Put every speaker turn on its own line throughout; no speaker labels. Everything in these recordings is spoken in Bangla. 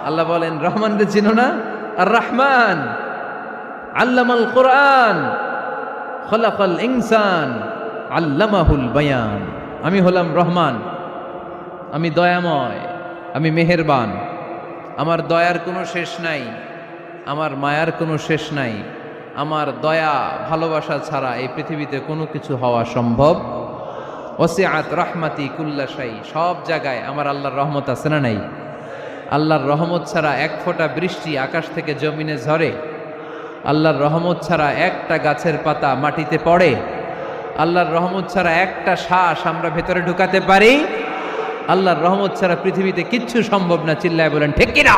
আল্লাহ বলেন রহমান রে চিনো না? আর রহমান আল্লামাল কোরআন খলাকাল ইনসান আল্লামাহুল বায়ান। আমি হলাম রহমান, আমি দয়াময়, আমি মেহেরবান। আমার দয়ার কোনো শেষ নাই, আমার মায়ার কোনো শেষ নাই। আমার দয়া ভালোবাসা ছাড়া এই পৃথিবীতে কোনো কিছু হওয়া সম্ভব। ওয়াসিআত রাহমাতি কুল্লা শাই, সব জায়গায় আমার আল্লাহর রহমত আছে না নাই? আল্লাহর রহমত ছাড়া এক ফোঁটা বৃষ্টি আকাশ থেকে জমিনে ঝরে? আল্লাহর রহমত ছাড়া একটা গাছের পাতা মাটিতে পড়ে? আল্লাহর রহমত ছাড়া একটা শ্বাস আমরা ভেতরে ঢুকাতে পারি? আল্লাহর রহমত ছাড়া পৃথিবীতে কিচ্ছু সম্ভব না। চিল্লায় বলেন ঠিক কিনা?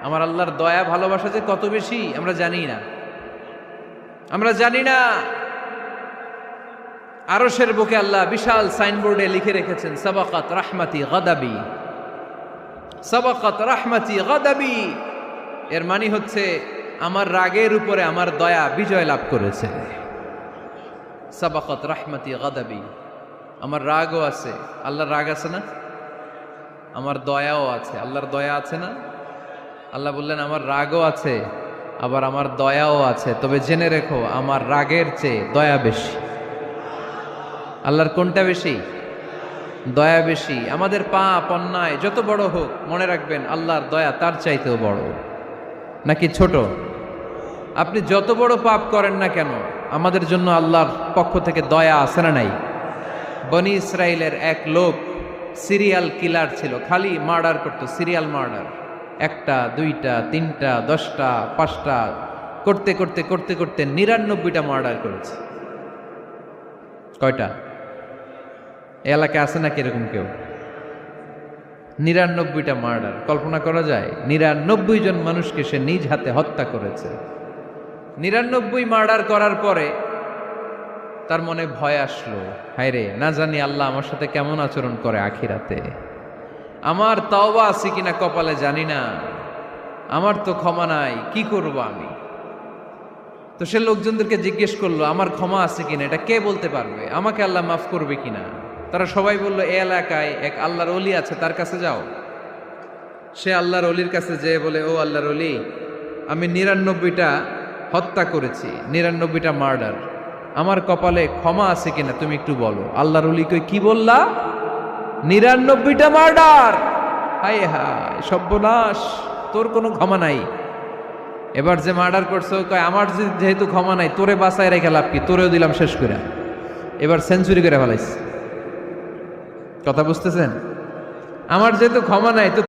আমার আল্লাহর দয়া ভালোবাসা যে কত বেশি আমরা জানি না, আমরা জানি না। আরশের বুকে আল্লাহ বিশাল সাইনবোর্ডে লিখে রেখেছেন সাবাকাত রাহমাতি গাদাবি, সাবাকাত রাহমাতি গাদাবি। এর মানে হচ্ছে আমার রাগের উপরে আমার দয়া বিজয় লাভ করেছে। সাবাকাত রাহমাতি গাদাবি, আমার রাগও আছে, আল্লাহর রাগ আছে না? আমার দয়াও আছে, আল্লাহর দয়া আছে না? আল্লাহ বললেন আমার রাগও আছে, আবার আমার দয়াও আছে। তবে জেনে রেখো আমার রাগের চেয়ে দয়া বেশি। আল্লাহর কোনটা বেশি? দয়া বেশি। আমাদের পাপ অন্যায় যত বড় হোক, মনে রাখবেন আল্লাহর দয়া তার চাইতেও বড়। নাকি ছোট? আপনি যত বড় পাপ করেন না কেন, আমাদের জন্য আল্লাহর পক্ষ থেকে দয়া আছে না নাই? বনি ইসরায়েলের এক লোক সিরিয়াল কিলার ছিল, খালি মার্ডার করতো, সিরিয়াল মার্ডার। একটা, দুইটা, তিনটা, 10টা, 5টা করতে করতে করতে করতে 99টা মার্ডার করেছে। কয়টা? এই এলাকায় আছে নাকি এরকম কেউ? 99টা মার্ডার। কল্পনা করা যায়? 99 জন মানুষকে সে নিজ হাতে হত্যা করেছে। 99 মার্ডার করার পরে তার মনে ভয় আসলো, হায় রে, না জানি আল্লাহ আমার সাথে কেমন আচরণ করে আখিরাতে। আমার তাওবা আছে কিনা কপালে জানি না, আমার তো ক্ষমা নাই, কি করব আমি? তো সে লোকজনদেরকে জিজ্ঞেস করলো আমার ক্ষমা আছে কিনা, এটা কে বলতে পারবে? আমাকে আল্লাহ মাফ করবে কিনা? তারা সবাই বলল এই এলাকায় এক আল্লাহর ওলি আছে, তার কাছে যাও। সে আল্লাহর ওলির কাছে যেয়ে বলে, ও আল্লাহর ওলি, আমি 99টা হত্যা করেছি, 99টা মার্ডার, আমার কপালে ক্ষমা আছে কিনা তুমি একটু বলো। আল্লাহর ওলি কই, কি বললা? 99টা মার্ডার? হায় হায় সর্বনাশ, তোর কোনো ক্ষমা নাই। এবার যে মার্ডার করছো কয় আমার যেহেতু ক্ষমা নাই, তোরে বাঁচায় রেখে লাভ কি, তোরেও দিলাম শেষ করে। এবার সেঞ্চুরি করে ফেলাইছে। কথা বুঝতেছেন? আমার যেহেতু ক্ষমা নাই তো